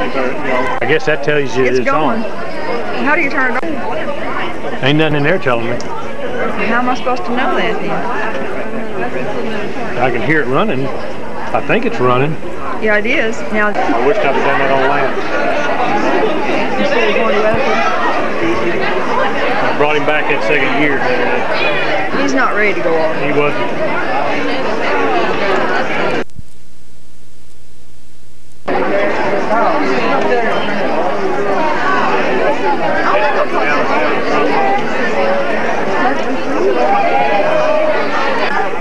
I guess that tells you it's going. on. How do you turn it on? Ain't nothing in there telling me. How am I supposed to know that then? I can hear it running. I think it's running. Yeah, it is. Now, I wish I'd have done that on land. Instead of going to I brought him back that second year. He's not ready to go off. He wasn't.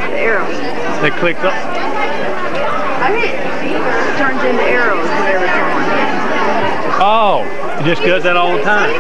The arrows. They clicked up. It turns into arrows whenever it's on. Oh, it just does that all the time.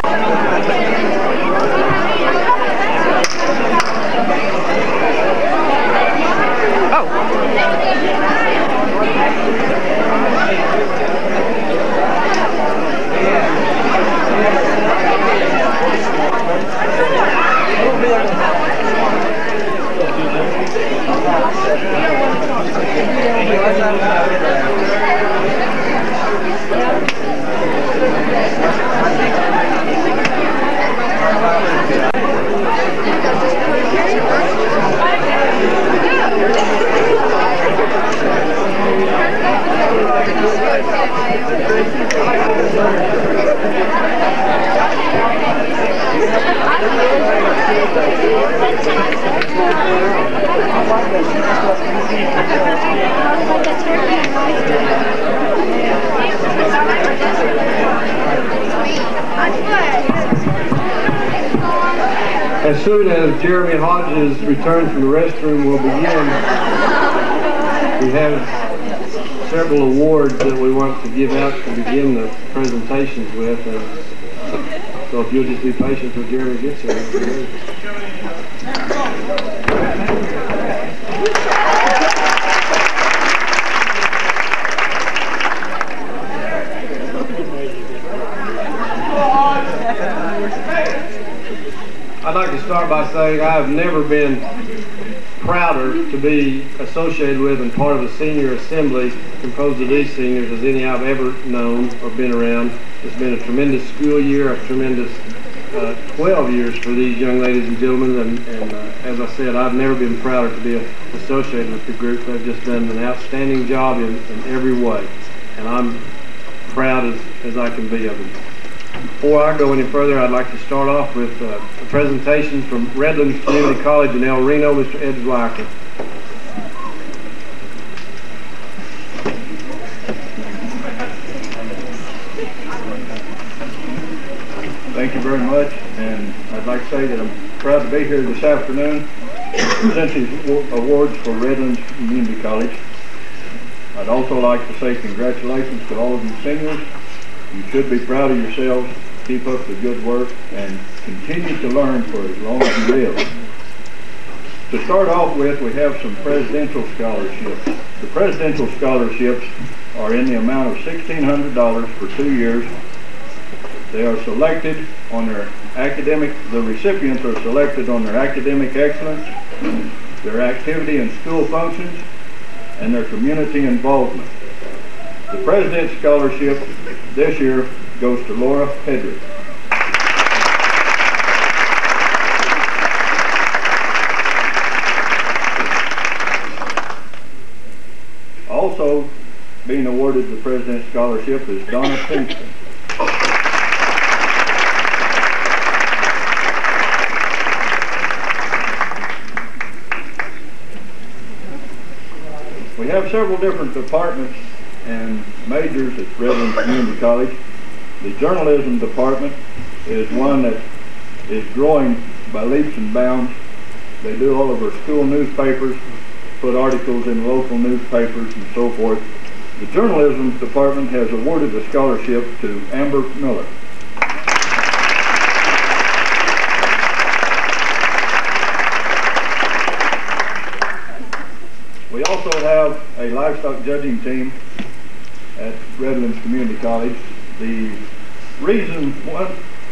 As soon as Jeremy Hodges' return from the restroom will begin, we have several awards that we want to give out to begin the presentations with. So if you'll just be patient till Jeremy gets here. I'd like to start by saying I have never been prouder to be associated with and part of a senior assembly composed of these seniors as any I've ever known or been around. It's been a tremendous school year, a tremendous 12 years for these young ladies and gentlemen, and as I said, I've never been prouder to be associated with the group. They've just done an outstanding job in every way, and I'm proud as I can be of them. Before I go any further, I'd like to start off with a presentation from Redlands Community College in El Reno, Mr. Ed Zwicker. Thank you very much, and I'd like to say that I'm proud to be here this afternoon to present these awards for Redlands Community College. I'd also like to say congratulations to all of you seniors. You should be proud of yourselves. Keep up the good work and continue to learn for as long as you live. To start off with, we have some presidential scholarships. The presidential scholarships are in the amount of $1,600 for 2 years. They are selected on their the recipients are selected on their academic excellence, their activity in school functions, and their community involvement. The President's Scholarship this year goes to Laura Pedrick. Also being awarded the President's Scholarship is Donna Kingston. We have several different departments and majors at Redlands Community College. The journalism department is one that is growing by leaps and bounds. They do all of our school newspapers, put articles in local newspapers and so forth. The journalism department has awarded a scholarship to Amber Miller. We also have a livestock judging team at Redlands Community College. The reason,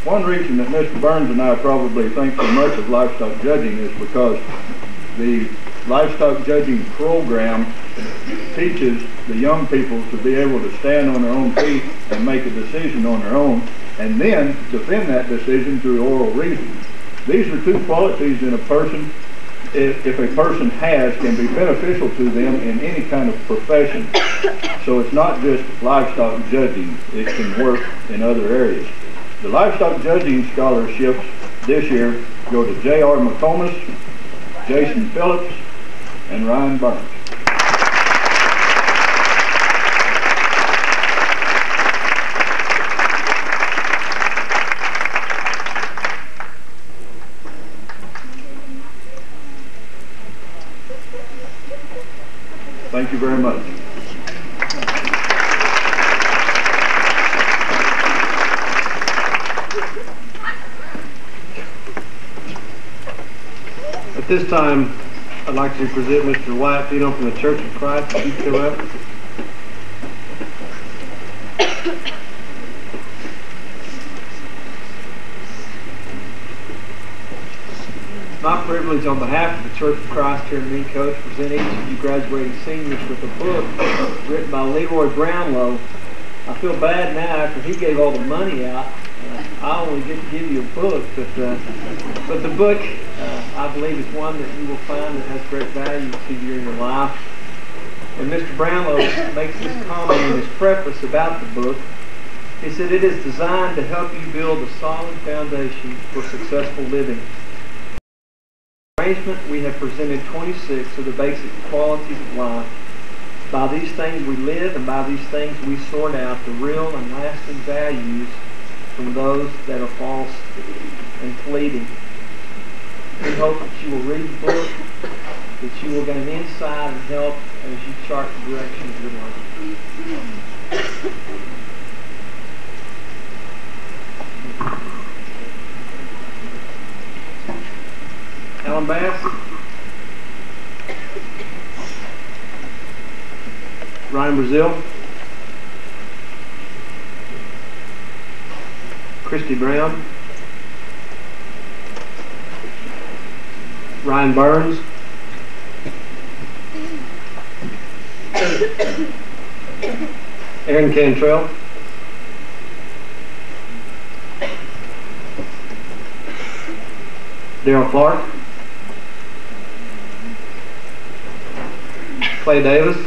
one reason that Mr. Burns and I probably think so much of livestock judging is because the livestock judging program teaches the young people to be able to stand on their own feet and make decision on their own and then defend that decision through oral reasoning. These are two qualities in a person, if a person has, can be beneficial to them in any kind of profession. So it's not just livestock judging, it can work in other areas. The livestock judging scholarships this year go to J.R. McComas, Jason Phillips, and Ryan Burns. Thank you very much. At this time, I'd like to present Mr. Wyatt Fino from the Church of Christ. If you come up. My privilege on behalf of the Church of Christ here in Minco to present each of you graduating seniors with a book written by Leroy Brownlow. I feel bad now after he gave all the money out. I only get to give you a book, but the book I believe is one that you will find that has great value to you in your life. And Mr. Brownlow makes this comment in his preface about the book. He said, "It is designed to help you build a solid foundation for successful living. Arrangement, we have presented 26 of the basic qualities of life. By these things we live, and by these things we sort out the real and lasting values from those that are false and fleeting." We hope that you will read the book, that you will gain insight and help as you chart the direction of your life. Alan Bass, Ryan Brazil, Christy Brown, Ryan Burns, Aaron Cantrell, Daryl Clark, Clay Davis,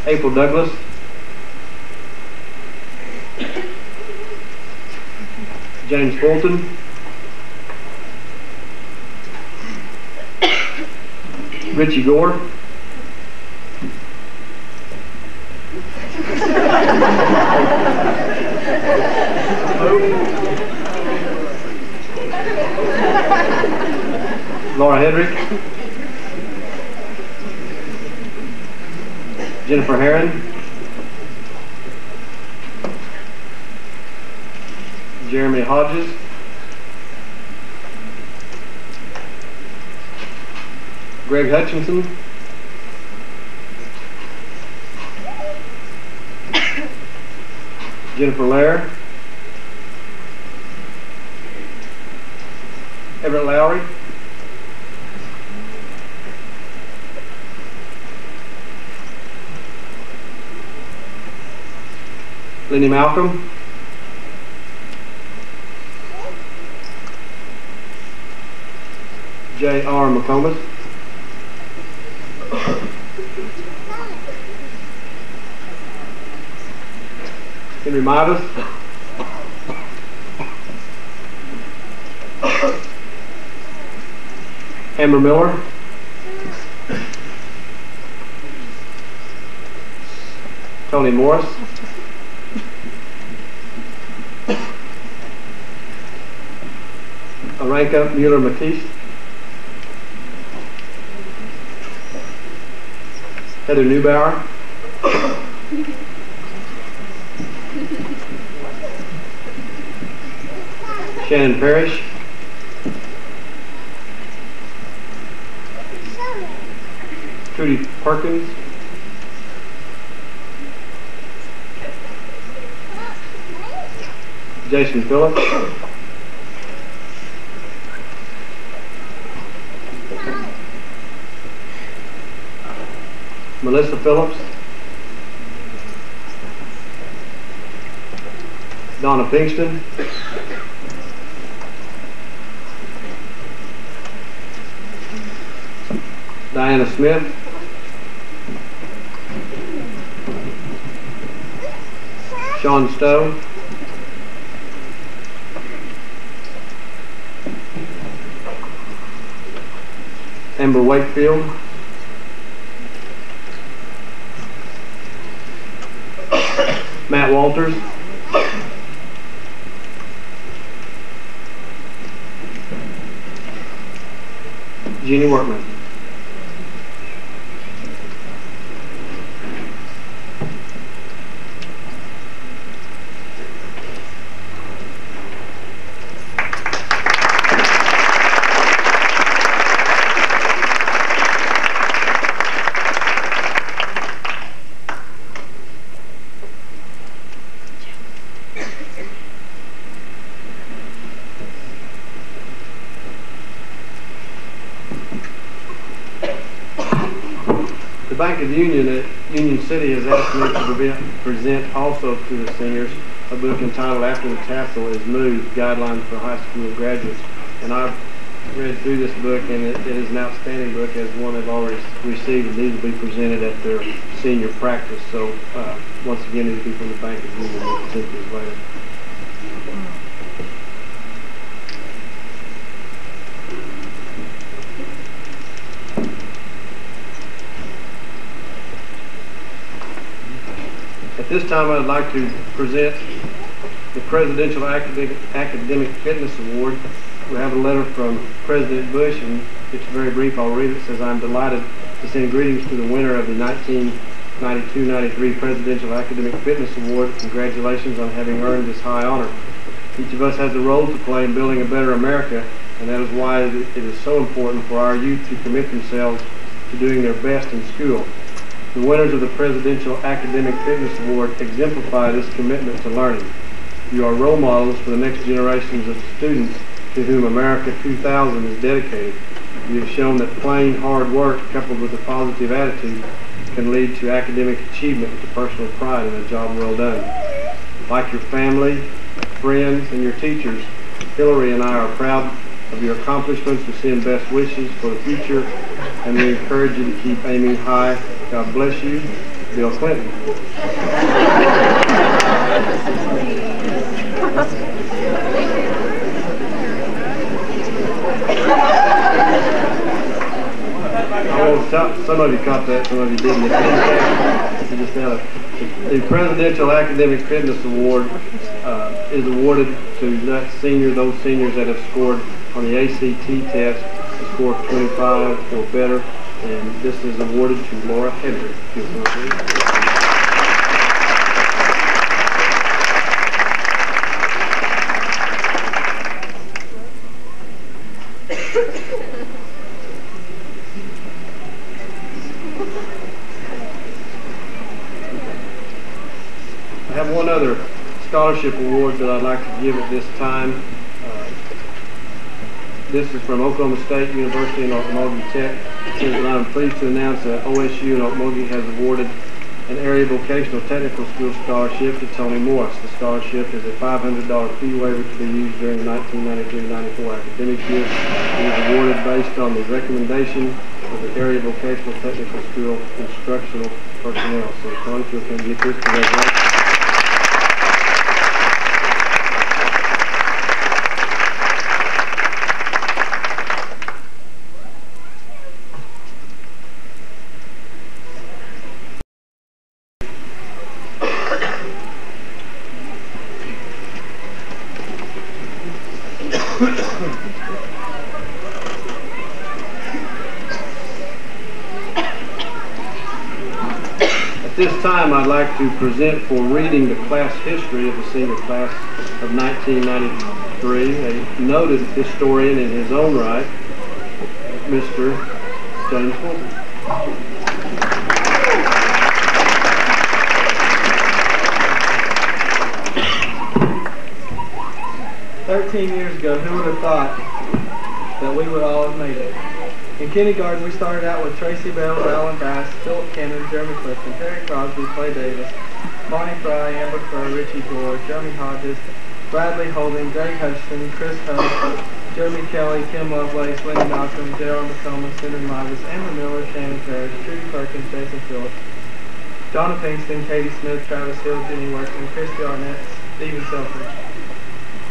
April Douglas, James Fulton, Richie Gore, Laura Hedrick, Jennifer Herron, Jeremy Hodges, Greg Hutchinson, Jennifer Lair, Everett Lowry, Lenny Malcolm, J.R. McComas, Henry Midas, Amber Miller, Tony Morris, Aranka Mueller-Matisse, Heather Neubauer, Shannon Parrish, Trudy Perkins, Jason Phillips, Melissa Phillips, Donna Pinkston, Diana Smith, Sean Stowe, Amber Wakefield, Matt Walters, Jeannie Workman. The Bank of Union at Union City has asked me to present also to the seniors a book entitled After the Tassel is Moved, Guidelines for High School Graduates. And I've read through this book, and it is an outstanding book, as one they've already received, and these will be presented at their senior practice. So once again, these will be from the Bank of Union. We'll present these later. At this time, I'd like to present the Presidential Academic Fitness Award. We have a letter from President Bush, and it's very brief. I'll read it. It says, "I'm delighted to send greetings to the winner of the 1992-93 Presidential Academic Fitness Award. Congratulations on having earned this high honor. Each of us has a role to play in building a better America, and that is why it is so important for our youth to commit themselves to doing their best in school. The winners of the Presidential Academic Fitness Award exemplify this commitment to learning. You are role models for the next generations of students to whom America 2000 is dedicated. You have shown that plain hard work coupled with a positive attitude can lead to academic achievement and to personal pride in a job well done. Like your family, friends, and your teachers, Hillary and I are proud of your accomplishments. We send best wishes for the future, and we encourage you to keep aiming high. God bless you, Bill Clinton." Some of you caught that, some of you didn't. The Presidential Academic Fitness Award is awarded to those seniors that have scored on the ACT test, a score of 25 or better, and this is awarded to Laura Hendrick. I have one other scholarship award that I'd like to give at this time. This is from Oklahoma State University and Okmulgee Tech. It says that I'm pleased to announce that OSU and Okmulgee has awarded an area vocational technical school scholarship to Tony Morris. The scholarship is a $500 fee waiver to be used during the 1993-94 academic year. It is awarded based on the recommendation of the area vocational technical school instructional personnel. So Tony, if you'll come get this, congratulations. At this time, I'd like to present for reading the class history of the senior class of 1993, a noted historian in his own right, Mr. James Fulton. 13 years ago, who would have thought that we would all have made it? In kindergarten, we started out with Tracy Bell, Alan Bass, Philip Cannon, Jeremy Clifton, Terry Crosby, Clay Davis, Bonnie Fry, Amber Furr, Richie Gore, Jeremy Hodges, Bradley Holding, Greg Hutchinson, Chris Hunt, Jeremy Kelly, Kim Lovelace, Wendy Malcolm, J.R. McComas, Henry Midas, Amber Miller, Shannon Parrish, Trudy Perkins, Jason Phillips, Donna Pinkston, Katie Smith, Travis Hill, Jenny Workman, Christy Arnett, Stephen Selfridge.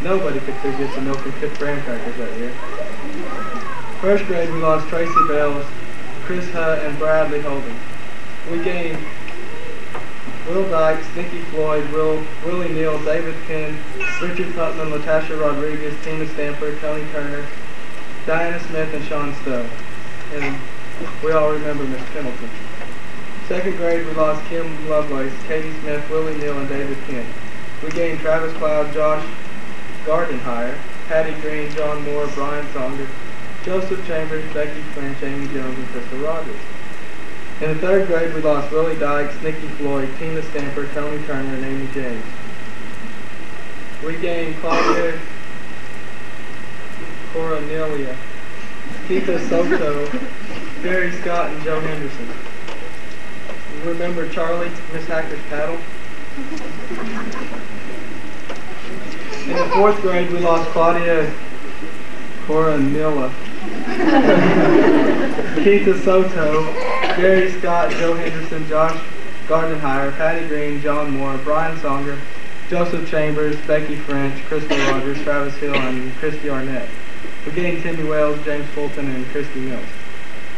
Nobody could forget the milk and graham crackers that year. First grade, we lost Tracy Bells, Chris Hutt, and Bradley Holding. We gained Will Dykes, Nikki Floyd, Willie Neal, David Penn, Richard Putman, Latasha Rodriguez, Tina Stanford, Tony Turner, Diana Smith, and Sean Stowe. And we all remember Miss Pendleton. Second grade, we lost Kim Lovelace, Katie Smith, Willie Neal, and David Penn. We gained Travis Cloud, Josh Gardenhire, Patty Green, John Moore, Brian Songer, Joseph Chambers, Becky French, Amy Jones, and Crystal Rogers. In the third grade, we lost Willie Dykes, Nikki Floyd, Tina Stanford, Tony Turner, and Amy James. We gained Claudia Coronelia, Keitha Soto, Gary Scott, and Joe Henderson. Remember Charlie, Miss Hacker's paddle? In the fourth grade, we lost Claudia Coronilla, Keitha Soto, Gary Scott, Joe Henderson, Josh Gardenhire, Patty Green, John Moore, Brian Songer, Joseph Chambers, Becky French, Crystal Rogers, Travis Hill, and Christy Arnett. We gained Timmy Wells, James Fulton, and Christy Mills.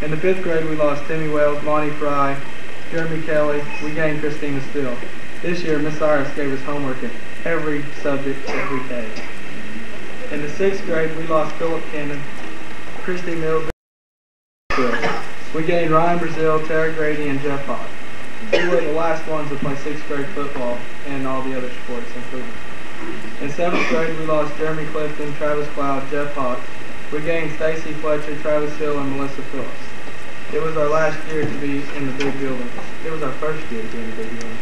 In the fifth grade, we lost Timmy Wells, Monty Fry, Jeremy Kelly. We gained Christina Still. This year, Miss Iris gave us homework in every subject, every day. In the sixth grade, we lost Philip Cannon, Christy Mills. We gained Ryan Brazil, Tara Grady, and Jeff Hawk. We were the last ones to play sixth grade football and all the other sports included. In seventh grade, we lost Jeremy Clifton, Travis Cloud, Jeff Hawk. We gained Stacy Fletcher, Travis Hill, and Melissa Phillips. It was our last year to be in the big building. It was our first year to be in the big building.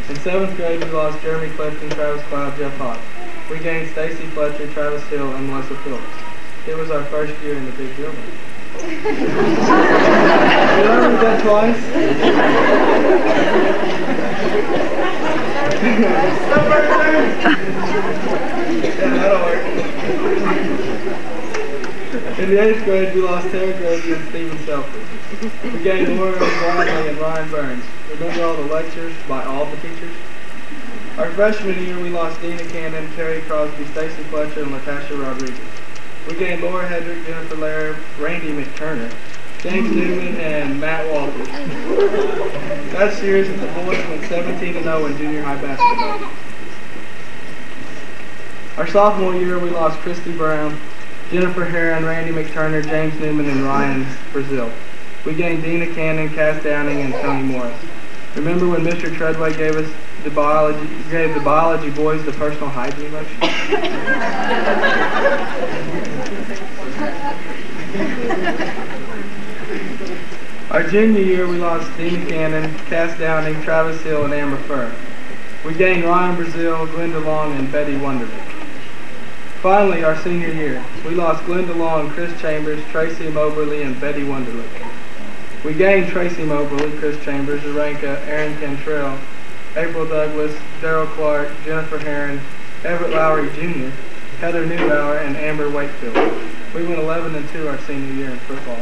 In seventh grade, we lost Jeremy Clifton, Travis Cloud, Jeff Hawk. We gained Stacy Fletcher, Travis Hill, and Melissa Phillips. It was our first year in the big building. Did I read that twice? Yeah, that'll work. In the eighth grade, we lost Terry Grady and Stephen Selfridge. We gained Laura Bradley and Ryan Burns. Remember all the lectures by all the teachers? Our freshman year, we lost Dina Cannon, Terry Crosby, Stacy Fletcher, and Latasha Rodriguez. We gained Laura Hedrick, Jennifer Laird, Randy McTurner, James Newman, and Matt Walters. That series, the boys went 17-0 in junior high basketball. Our sophomore year, we lost Christy Brown, Jennifer Heron, Randy McTurner, James Newman, and Ryan Brazil. We gained Dina Cannon, Cass Downing, and Tony Morris. Remember when Mr. Treadway gave the biology boys the personal hygiene lecture? Our junior year, we lost Dina Cannon, Cass Downing, Travis Hill, and Amber Furr. We gained Ryan Brazil, Glenda Long, and Betty Wonderly. Finally, our senior year, we lost Glenda Long, Chris Chambers, Tracy Moberly, and Betty Wonderly. We gained Tracy Moberly, Chris Chambers, Aranka, Aaron Cantrell, April Douglas, Daryl Clark, Jennifer Heron, Everett Lowry Jr., Heather Neubauer, and Amber Wakefield. We went 11-2 our senior year in football.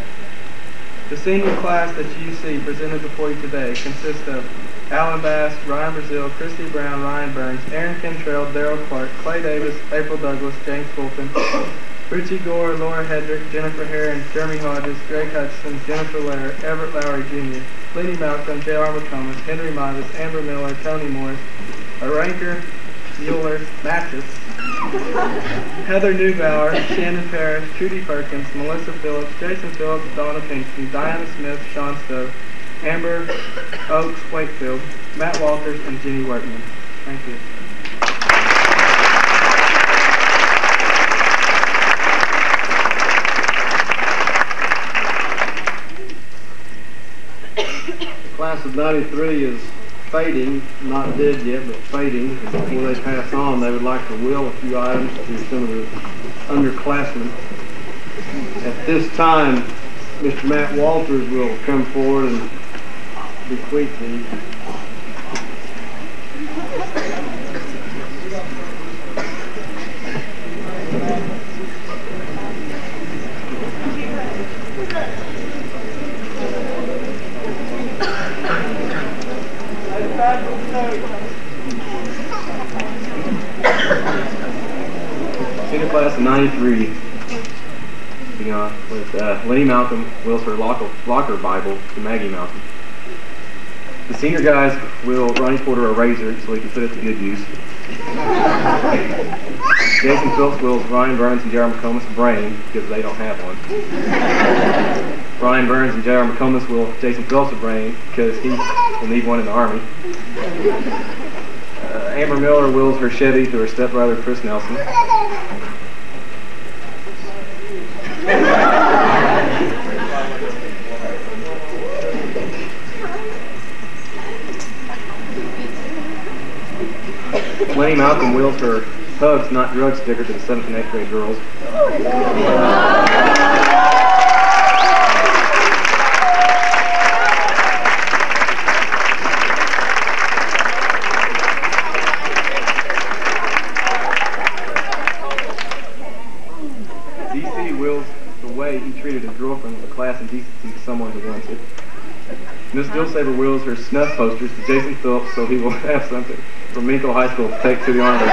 The senior class that you see presented before you today consists of Alan Bass, Ryan Brazil, Christy Brown, Ryan Burns, Aaron Cantrell, Daryl Clark, Clay Davis, April Douglas, James Fulton, Richie Gore, Laura Hedrick, Jennifer Heron, Jeremy Hodges, Greg Hutchinson, Jennifer Laird, Everett Lowry Jr., Lenny Malcolm, J.R. McComas, Henry Midas, Amber Miller, Tony Morris, Aranker, Mueller, Mathis, Heather Neubauer, Shannon Parrish, Trudy Perkins, Melissa Phillips, Jason Phillips, Donna Pinkston, Diana Smith, Sean Stowe, Amber Oaks Wakefield, Matt Walters, and Jenny Workman. Thank you. The class of 93 is fading, not dead yet, but fading. Before they pass on, they would like to will a few items to some of the underclassmen. At this time, Mr. Matt Walters will come forward and bequeath these. Senior class of 93. Beginning off with Lenny Malcolm wills her locker Bible to Maggie Malcolm. The senior guys will Ronnie Porter a razor so he can put it to good use. Jason Phillips wills Ryan Burns and J.R. McComas a brain because they don't have one. Ryan Burns and J.R. McComas will Jason Phillips a brain because he will need one in the Army. Amber Miller wills her Chevy to her stepbrother Chris Nelson. Lenny Malcolm wills her Hugs Not Drugs sticker to the 7th and 8th grade girls. DC wills the way he treated his girlfriend with a class and decency to someone who wants it. Miss Dillsaver wills her snuff posters to Jason Phillips so he will have something from Minco High School to take to the Army.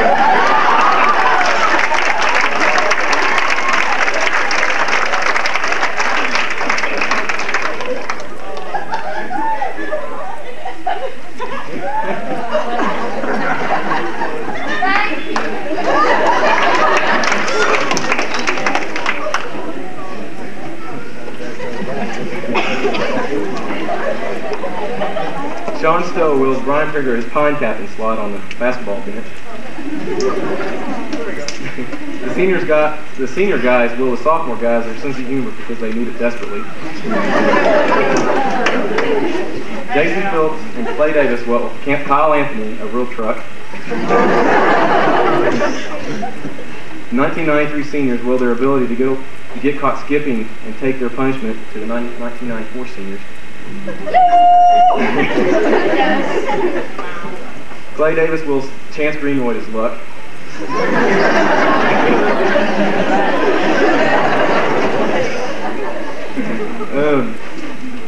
Sean Stowe wills Brian Trigger his pine captain slot on the basketball bench. The senior guys will the sophomore guys their sense of humor because they need it desperately. Jason Phillips and Clay Davis will Camp Kyle Anthony a real truck. 1993 seniors will their ability to get caught skipping and take their punishment to the 1994 seniors. Clay Davis wills Chance Greenwood his luck.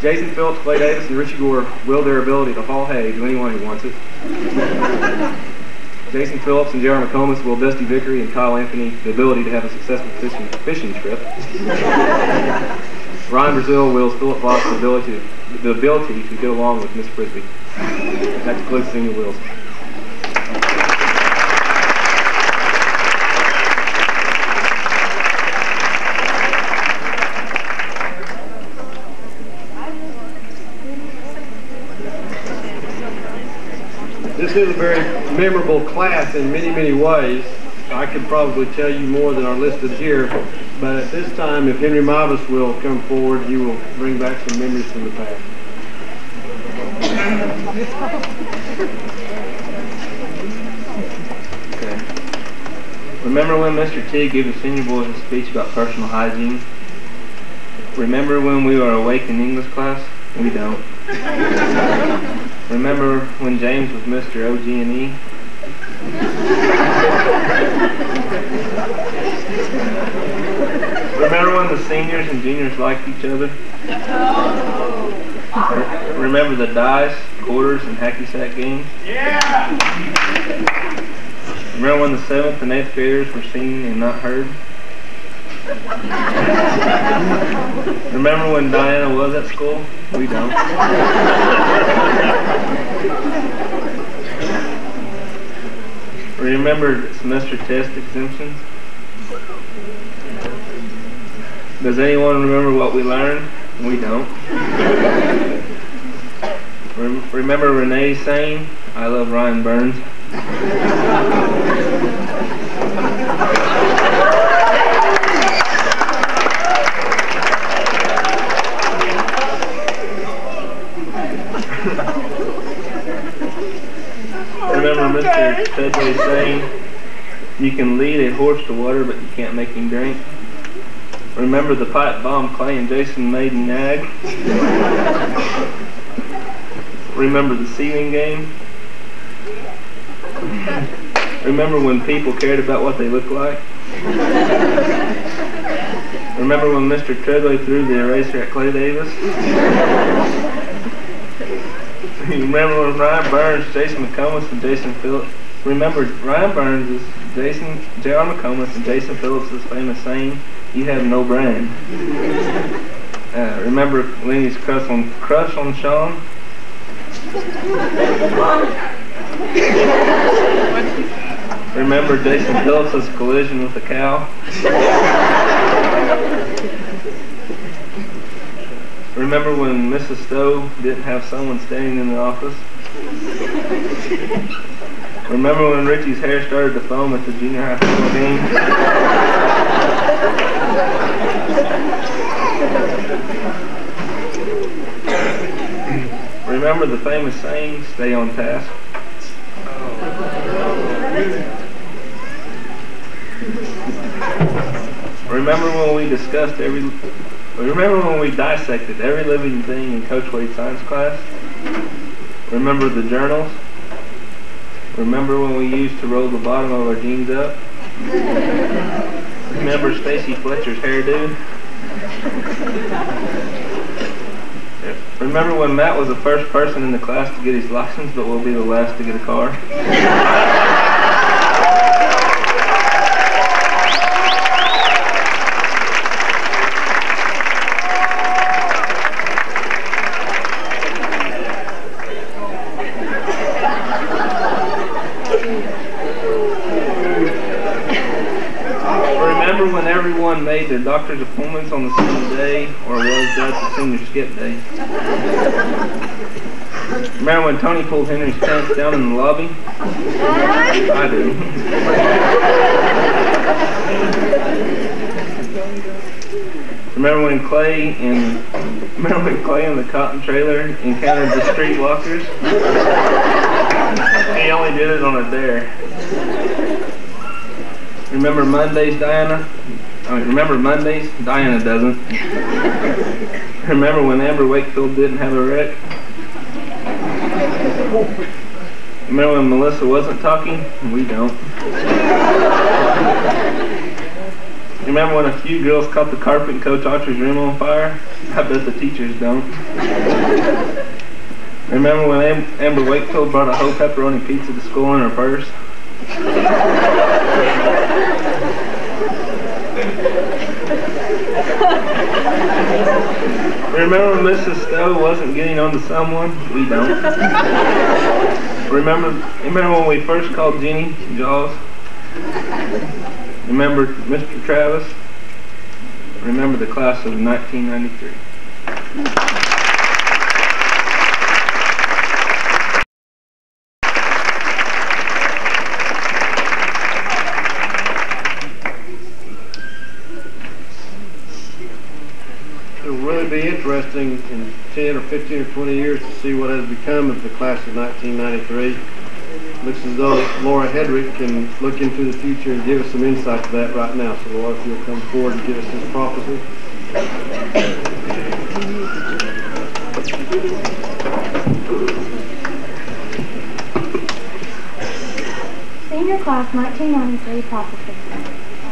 Jason Phillips, Clay Davis, and Richie Gore will their ability to haul hay to anyone who wants it. Jason Phillips and J.R. McComas will Dusty Vickery and Kyle Anthony the ability to have a successful fishing trip. Ryan Brazil wills Philip Fox the ability to get along with Miss Frisbee. That concludes senior wills. This is a very memorable class in many, many ways. I could probably tell you more than are listed here, but at this time, if Henry Mavis will come forward, he will bring back some memories from the past. Okay. Remember when Mr. T gave the senior boys a speech about personal hygiene? Remember when we were awake in English class? We don't. Remember when James was Mr. OG&E? Remember when the seniors and juniors liked each other? Remember the dice, quarters, and hacky sack games? Yeah! Remember when the 7th and 8th graders were seen and not heard? Remember when Diana was at school? We don't. Remember semester test exemptions? Does anyone remember what we learned? We don't. Remember Renee saying, "I love Ryan Burns"? Remember Mr. Tedley saying, "You can lead a horse to water, but you can't make him drink"? Remember the pipe bomb Clay and Jason made in Ag? Remember the ceiling game? Remember when people cared about what they looked like? Remember when Mr. Treadway threw the eraser at Clay Davis? Remember when Ryan Burns, Jason McComas, and Jason Phillips? Remember Ryan Burns is J.R. McComas and Jason Phillips' famous saying, "You have no brain." Remember Lenny's crush on Sean? Remember Jason Phillips' collision with a cow? Remember when Mrs. Stowe didn't have someone standing in the office? Remember when Richie's hair started to foam at the junior high football game? Remember the famous saying, "Stay on task"? Remember when we dissected every living thing in Coach Wade's science class? Remember the journals? Remember when we used to roll the bottom of our jeans up? Remember Stacy Fletcher's hairdo? Remember when Matt was the first person in the class to get his license but will be the last to get a car? Remember when everyone made their doctor's appointments on the same day, or was that the senior skip day? Remember when Tony pulled Henry's pants down in the lobby? I do. Remember when Clay and the cotton trailer encountered the streetwalkers? He only did it on a dare. Remember Mondays, Diana? Remember Mondays? Diana doesn't. Remember when Amber Wakefield didn't have a wreck? Remember when Melissa wasn't talking? We don't. Remember when a few girls caught the carpet in Coach Archer's room on fire? I bet the teachers don't. Remember when Amber Wakefield brought a whole pepperoni pizza to school in her purse? Remember when Mrs. Stowe wasn't getting on to someone? We don't. Remember when we first called Jenny Jaws? Remember Mr. Travis? Remember the class of 1993. It'll really be interesting in 10 or 15 or 20 years to see what has become of the class of 1993. Looks as though Laura Hedrick can look into the future and give us some insight to that right now. So Laura, if you'll come forward and give us this prophecy. Senior Class 1993 Prophecy.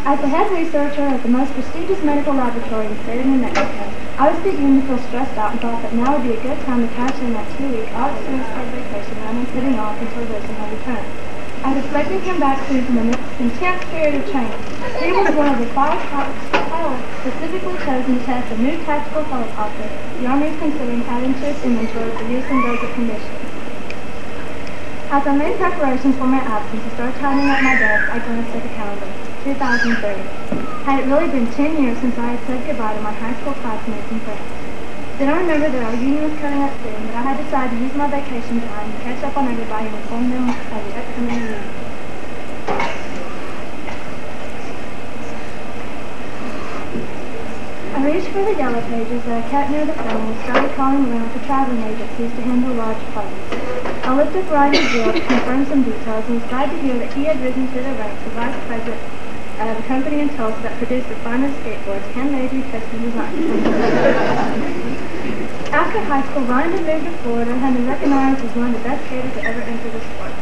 As the head researcher at the most prestigious medical laboratory in the state of New Mexico, I was beginning to feel stressed out and thought that now would be a good time to cash in that 2-week all-expense-paid vacation I've been putting off until Wilson had returned. I was expecting to come back soon from an intense period of training. He was one of the 5 pilots specifically chosen to test a new tactical helicopter the Army is considering adding to its inventory for use in desert conditions. As I made preparations for my absence and started tidying up my desk, I glanced at the calendar. 2003. Had it really been 10 years since I had said goodbye to my high school classmates and friends? Then I remembered that our union was coming up soon, but I had decided to use my vacation time to catch up on everybody and inform them of the upcoming reunion. I reached for the yellow pages that I kept near the phone and started calling around for traveling agencies to handle large parties. I looked up Rodney Gill to confirm some details and was glad to hear that he had risen through the ranks of Vice President I have a company in Tulsa that produces the finest skateboards, handmade, retested, and designed. After high school, Ryan had moved to Florida and had been recognized as one of the best skaters to ever enter the sport.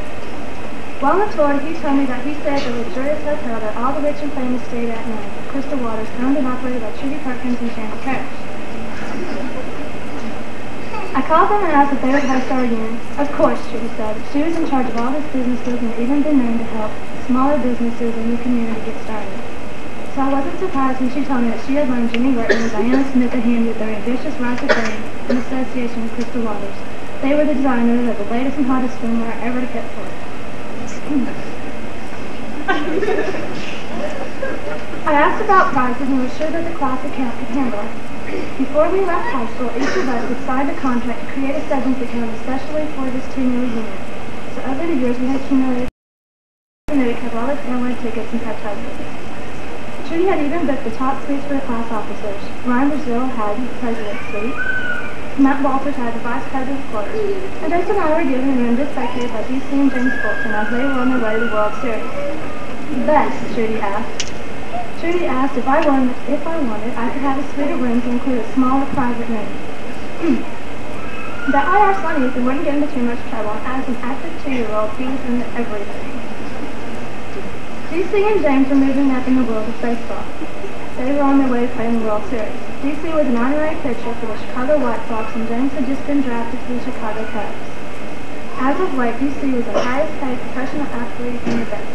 While in Florida, he told me that he stayed at the luxurious hotel that all the rich and famous stayed at night, Crystal Waters, owned and operated by Trudy Perkins and Shannon Parrish. I called them and asked if they would host our reunion. Of course, Trudy said. She was in charge of all his businesses and had even been known to help smaller businesses in the community get started. So I wasn't surprised when she told me that she had learned Jimmy Burton and Diana Smith to handle their ambitious rise to fame in association with Crystal Waters. They were the designers of the latest and hottest swimwear ever to cut forth. I asked about prices and was sure that the class account could handle it. Before we left high school, each of us had signed a contract to create a savings account especially for this 2-year reunion. So over the years, we had accumulated to cover all the airline tickets and kept husbands. Trudy had even booked the top suites for the class officers. Ryan Brazil had the president's suite. Matt Walters had the vice president's quarters. And Jason and I were given a room just vacated by DC and James Fulton as they were on their way to the World Series. Best, Trudy asked. Trudy asked if I wanted, I could have a suite of rooms to include a smaller private room. The IR son Ethan wouldn't get into too much trouble, and as an active 2-year-old, he was into everything. DC and James were moving up in the world of baseball. They were on their way to play in the World Series. DC was an honorary pitcher for the Chicago White Sox, and James had just been drafted to the Chicago Cubs. As of late, DC was the highest paid professional athlete in the business.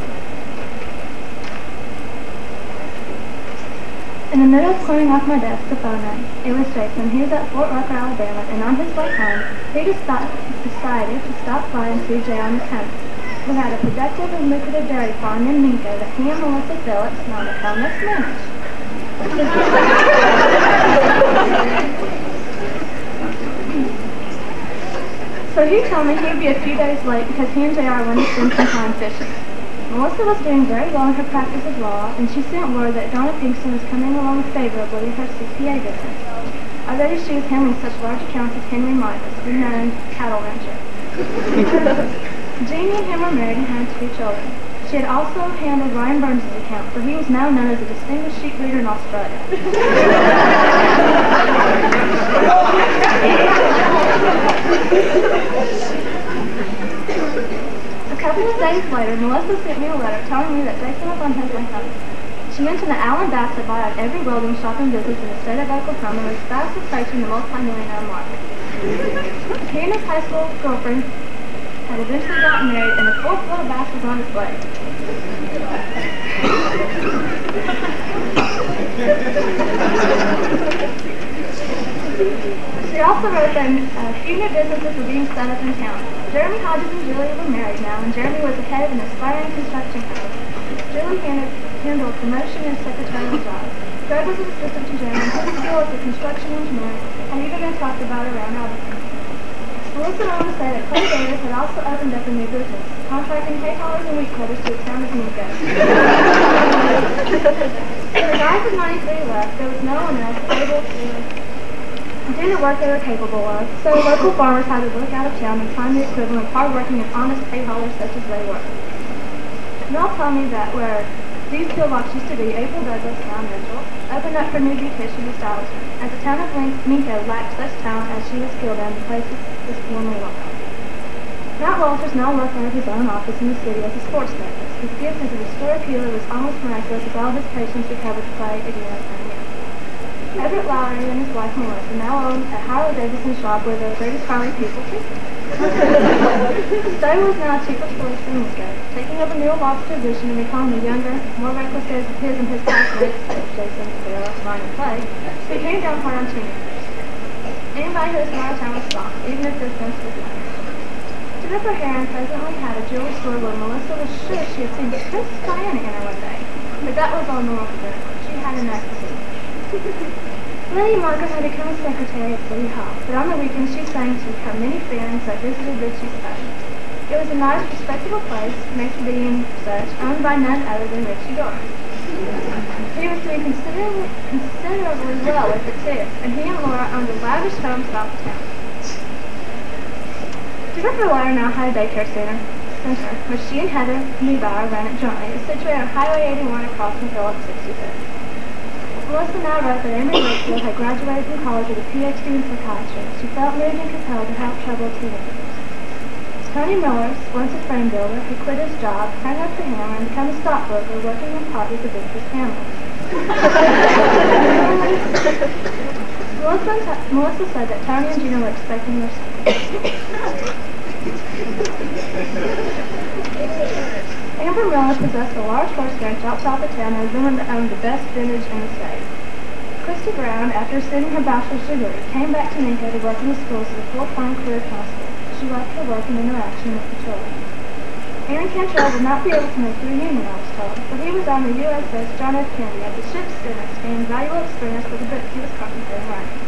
In the middle of clearing off my desk, the phone rang. It was Jason. He was at Fort Rucker, Alabama, and on his way home, he decided to stop by and see Jay on his home, who had a productive and lucrative dairy farm in Minco that he and Melissa Phillips, known as Helmets, managed. So he told me he'd be a few days late because he and JR wanted to spend some time fishing. Melissa was doing very well in her practice of law, and she sent word that Donna Pinkston was coming along favorably in her CPA business. Already she was handling such large accounts as Henry Midas, the known cattle rancher. Jeannie and him were married and had 2 children. She had also handled Ryan Burns' account, for he was now known as a distinguished sheep breeder in Australia. A couple of days later, Melissa sent me a letter telling me that Jason was on his way home. She mentioned that Alan Bassett bought out every welding shop and business in the state of Oklahoma and was fast approaching the multi-millionaire mark. He and his high school girlfriend had eventually gotten married, and the 4th little bass was on its way. She also wrote that a few new businesses were being set up in town. Jeremy Hodges and Julia were married now, and Jeremy was the head of an aspiring construction company. Julie handled promotion and secretarial jobs. Greg was an assistant to Jeremy, and his skill as a construction engineer had even been talked about around Albuquerque. Melissa went on to say that Clay Davis had also opened up a new business, contracting hay haulers and wheat cutters to a town of Minco. When the guys of 93 left, there was no one else able to do the work they were capable of, so local farmers had to look out of town and find the equivalent of hard-working and honest hay haulers such as they were. Mel told me that where these pillboxes used to be, April Douglas, now Mitchell, opened up her new beautician establishment, as the town of Minco lacked such talent as she was skilled in the places was formerly welcome. Matt Walters now worked out of his own office in the city as a sports therapist. His gift as a restorative healer was almost miraculous as all of his patients recovered to play again after a year. Everett Lowry and his wife Melissa now own a Harley-Davidson shop where the greatest Harley people keep. Stowe was now chief of police in Minco, taking up a new lost position and becoming the younger, more reckless of his and his classmates, Jason, Sarah, Ryan, and Clay, who came down hard on teenagers. Anybody who was from out of town was stopped, even if distance was nice. Jennifer Heron presently had a jewelry store where Melissa was sure she had seen Princess Diana in her one day, but that was all normal for her. She had an accent. Lady Margaret had become a secretary at City Hall, but on the weekends she sang to her many friends that visited Richie's home. It was a nice, respectable place, next to being such, owned by none other than Richie Dorr. He was doing considerably well with it too, and he and Laura owned a lavish home south of town. Jennifer Laura now had a daycare center. Center, which she and Heather Levi ran it jointly, is situated on Highway 81 across from Phillips 65th. Melissa now wrote that Amy Wakefield had graduated from college with a Ph.D. in psychiatry. She felt moved and compelled to help troubled teenagers. Tony Miller, once a frame builder, who quit his job, hung up the hammer, and became a stockbroker, working in part with the Victor's family. Melissa said that Tony and Gina were expecting their son. Amber Miller possessed a large horse ranch outside the town and was rumored to own the best vintage in the state. Christy Brown, after receiving her bachelor's degree, came back to Minco to work in the schools as a full-time career counselor. She loved her work and interaction with the children. Aaron Cantrell would not be able to make the reunion, I was told, but he was on the USS John F. Kennedy at the ship's dinner, gaining valuable experience with the book he was contemplating writing.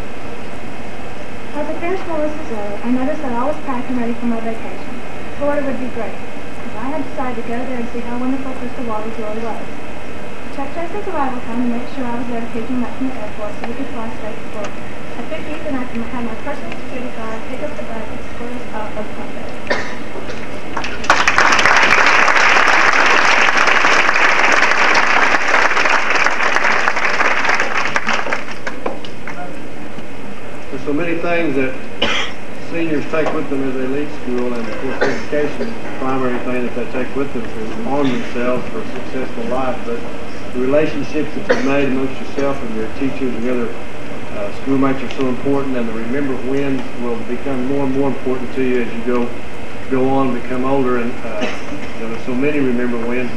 As I finished Melissa's letter, I noticed that I was packed and ready for my vacation. Florida would be great, because I had decided to go there and see how wonderful Crystal Waters really was. I checked Jason's arrival time to make sure I was there to pick him up from the airport so we could fly straight to Florida. I picked Ethan up and had my personal security guard pick up the bag and escort us out of the bed. There's so many things that seniors take with them as they leave school, and of course education is the primary thing that they take with them to arm themselves for a successful life. But the relationships that you've made amongst yourself and your teachers and your other schoolmates are so important, and the remember whens will become more and more important to you as you go on and become older. And there's so many remember whens.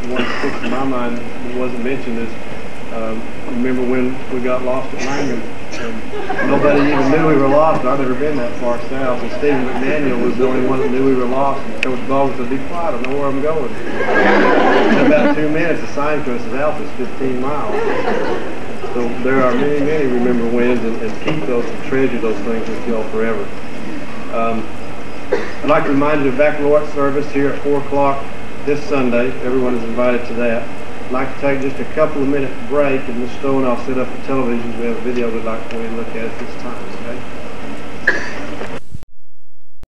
One that sticks in my mind that wasn't mentioned is remember when we got lost at Langham, and nobody even knew we were lost. I've never been that far south, and Stephen McDaniel was the only one that knew we were lost, and Coach Baldwin said, "Be quiet, I know where I'm going." In about 2 minutes, the signpost is out, it's 15 miles. So there are many, many remember wins, and keep those and treasure those things with you all forever. I'd like to remind you of the baccalaureate service here at 4 o'clock this Sunday. Everyone is invited to that. I'd like to take just a couple of minute break, and Ms. Stowe and I'll set up the televisions. We have a video we'd like for you to look at this time, okay?